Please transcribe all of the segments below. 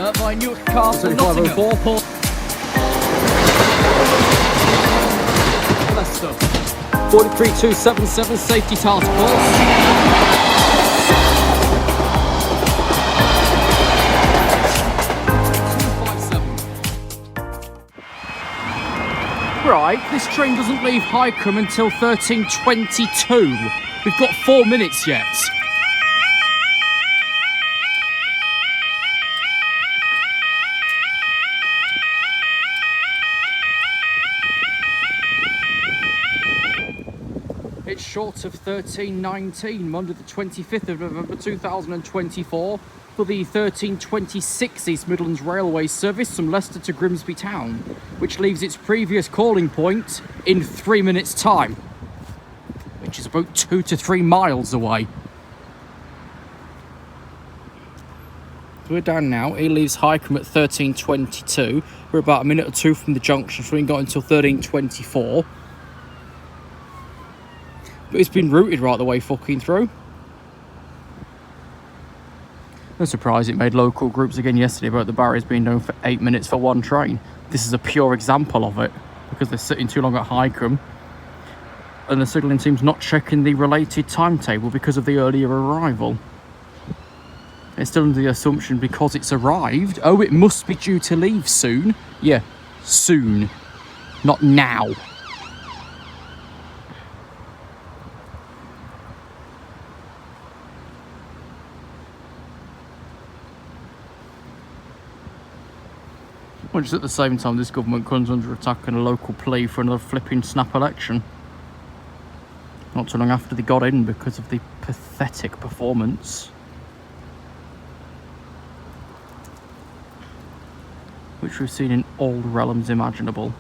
by Newcastle, Nottingham. 43277 safety task force. Right, this train doesn't leave Highcombe until 13:22. We've got 4 minutes yet. It's short of 13:19, Monday the 25th of November 2024, for the 13:26 East Midlands Railway service from Leicester to Grimsby Town, which leaves its previous calling point in 3 minutes' time, which is about 2 to 3 miles away. So we're down now. He leaves Highcombe at 13:22. We're about a minute or two from the junction, so we ain't got until 13:24. But it's been routed right the way fucking through. No surprise it made local groups again yesterday about the barriers being known for 8 minutes for one train. This is a pure example of it, because they're sitting too long at Highcombe and the signalling team's not checking the related timetable because of the earlier arrival. It's still under the assumption because it's arrived, oh, it must be due to leave soon. Yeah, soon, not now. Which at the same time this government comes under attack on a local plea for another flipping snap election. Not too long after they got in because of the pathetic performance. Which we've seen in all realms imaginable.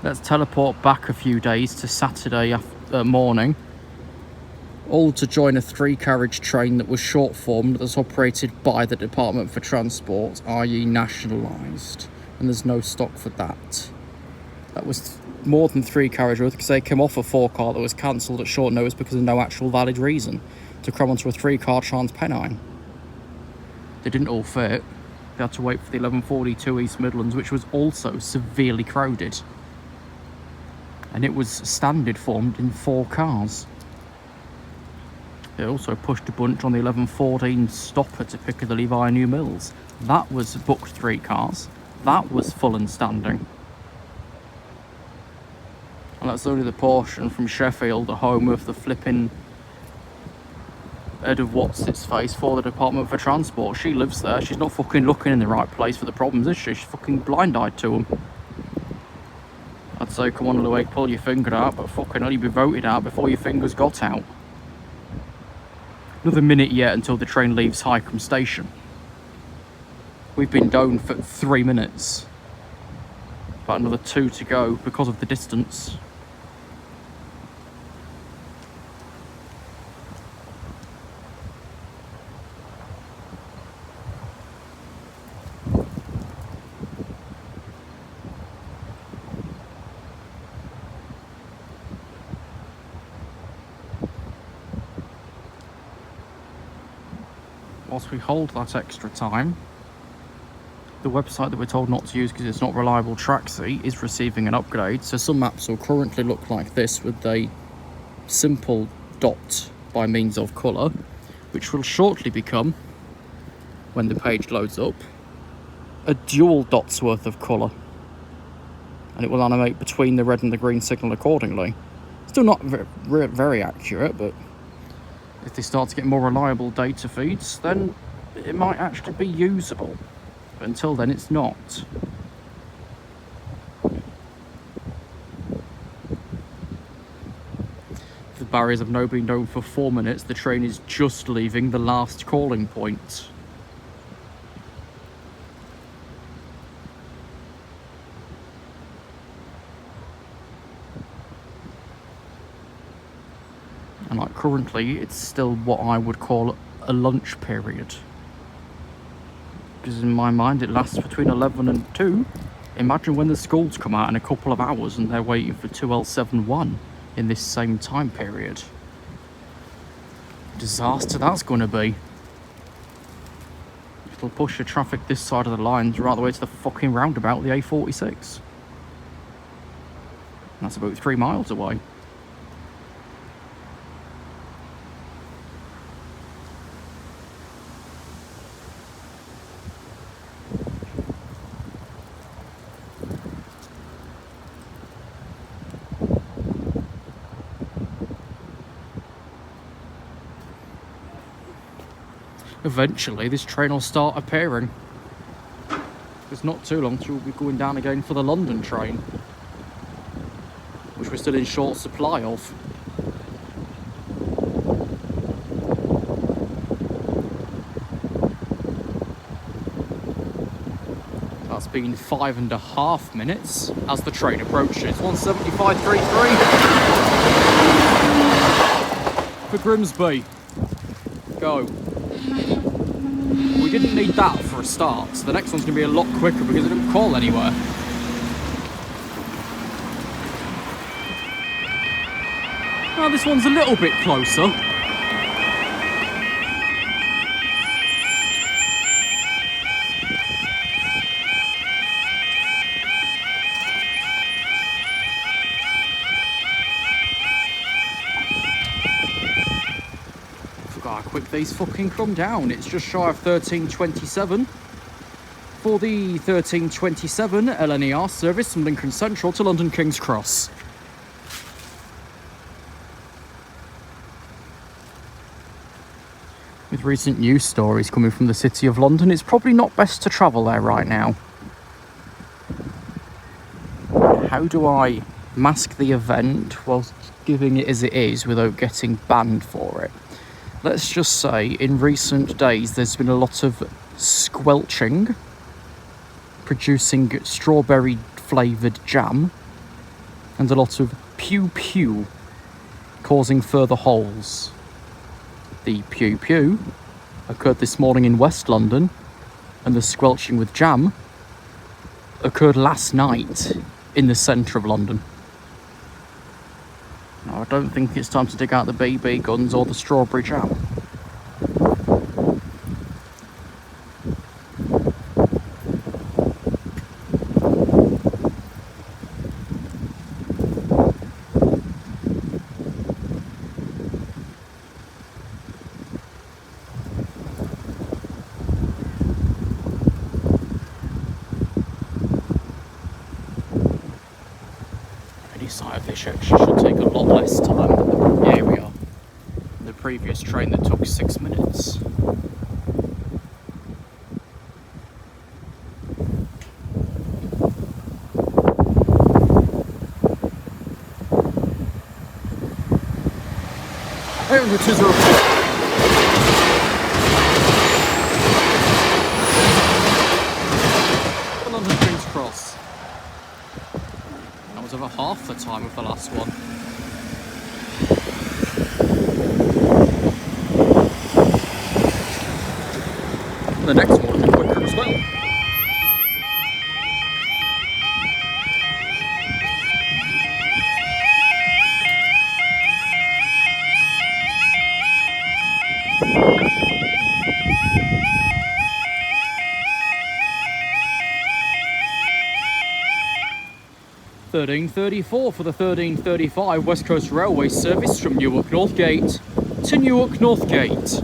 Let's teleport back a few days to Saturday morning. All to join a 3-carriage train that was short formed, that's operated by the Department for Transport, i.e. nationalised, and there's no stock for that. That was more than 3 carriage worth because they came off a 4-car that was cancelled at short notice because of no actual valid reason to cram onto a 3-car Transpennine. They didn't all fit. They had to wait for the 11:42 East Midlands, which was also severely crowded, and it was standard formed in 4 cars. They also pushed a bunch on the 11:14 stopper to Piccadilly via New Mills. That was booked 3 cars. That was full and standing. And that's only the portion from Sheffield, the home of the flipping head of what's-its-face for the Department for Transport. She lives there. She's not fucking looking in the right place for the problems, is she? She's fucking blind-eyed to them. I'd say, come on, Louis, pull your finger out, but fucking hell, you'd be voted out before your fingers got out. Another minute yet until the train leaves Highcombe Station. We've been down for 3 minutes. About another 2 to go because of the distance. Whilst we hold that extra time, the website that we're told not to use because it's not reliable, Trackside, is receiving an upgrade. So some maps will currently look like this with a simple dot by means of colour, which will shortly become, when the page loads up, a dual dot's worth of colour. And it will animate between the red and the green signal accordingly. Still not very accurate, but if they start to get more reliable data feeds, then it might actually be usable. But until then, it's not. The barriers have now been known for 4 minutes. The train is just leaving the last calling point. And like currently, it's still what I would call a lunch period. Because in my mind, it lasts between 11 and 2. Imagine when the schools come out in a couple of hours and they're waiting for 2L71 in this same time period. Disaster that's going to be. It'll push the traffic this side of the lines right the way to the fucking roundabout, the A46. That's about 3 miles away. Eventually this train will start appearing. It's not too long till we'll be going down again for the London train, which we're still in short supply of. That's been 5.5 minutes as the train approaches. 175.33 for Grimsby. Go. We didn't need that for a start, so the next one's going to be a lot quicker because it didn't call anywhere. Now this one's a little bit closer. Forgot how quick these fucking come down. It's just shy of 13:27 for the 13:27 LNER service from Lincoln Central to London King's Cross. With recent news stories coming from the City of London, it's probably not best to travel there right now. How do I mask the event whilst giving it as it is without getting banned for it? Let's just say in recent days there's been a lot of squelching, producing strawberry flavoured jam, and a lot of pew pew, causing further holes. The pew pew occurred this morning in West London, and the squelching with jam occurred last night in the centre of London. Now, I don't think it's time to dig out the BB guns or the strawberry jam. Side of this actually should take a lot less time than here we are. The previous train that took 6 minutes. And it is a London King's Cross. That was over half the time of the last one. The next one will be quicker as well. £13.34 for the 13:35 West Coast Railway service from Newark Northgate to Newark Northgate,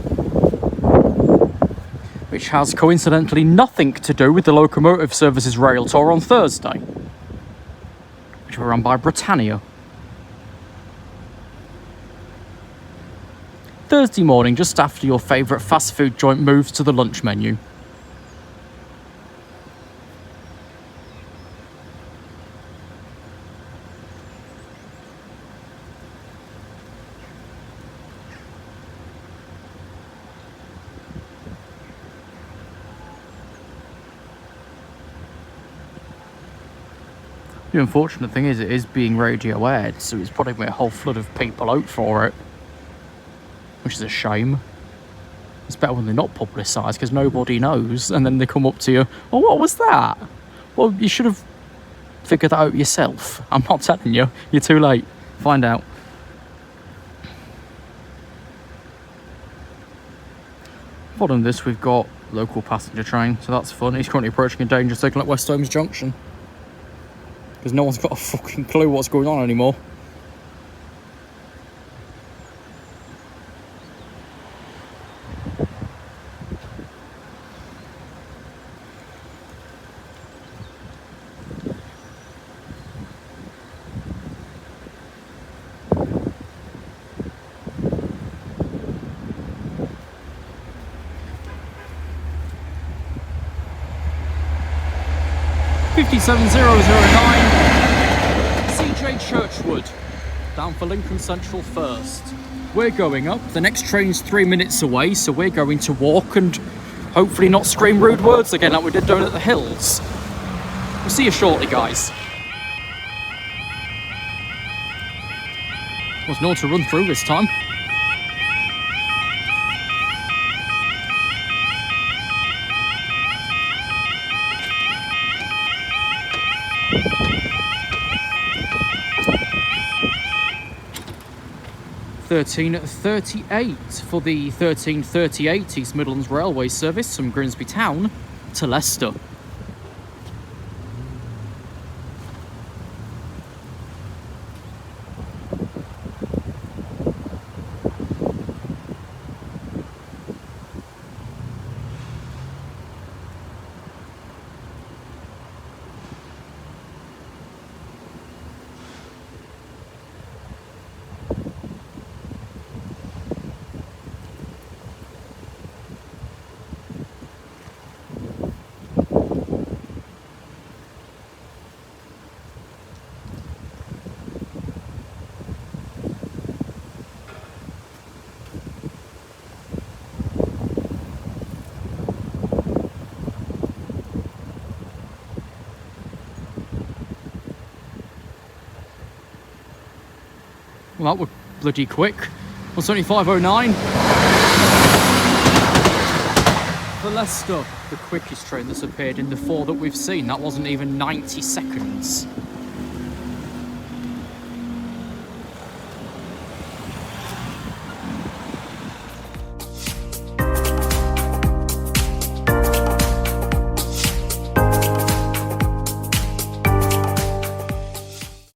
which has coincidentally nothing to do with the Locomotive Services Rail Tour on Thursday, which were run by Britannia. Thursday morning, just after your favourite fast food joint moves to the lunch menu. The unfortunate thing is it is being radio aired, so it's putting a whole flood of people out for it, which is a shame. It's better when they're not publicised because nobody knows, and then they come up to you, oh, what was that? Well, you should have figured that out yourself. I'm not telling you, you're too late. Find out. Following this, we've got local passenger train, so that's fun. He's currently approaching a danger signal at West Holmes Junction. Because no one's got a fucking clue what's going on anymore. CJ Churchwood, down for Lincoln Central first. We're going up. The next train's 3 minutes away, so we're going to walk and hopefully not scream rude words again like we did down at the hills. We'll see you shortly, guys. There's no one to run through this time. £13.38 for the 13:38 East Midlands Railway service from Grimsby Town to Leicester. Well, that was bloody quick. 175.09 for Leicester, the quickest train that's appeared in the 4 that we've seen. That wasn't even 90 seconds.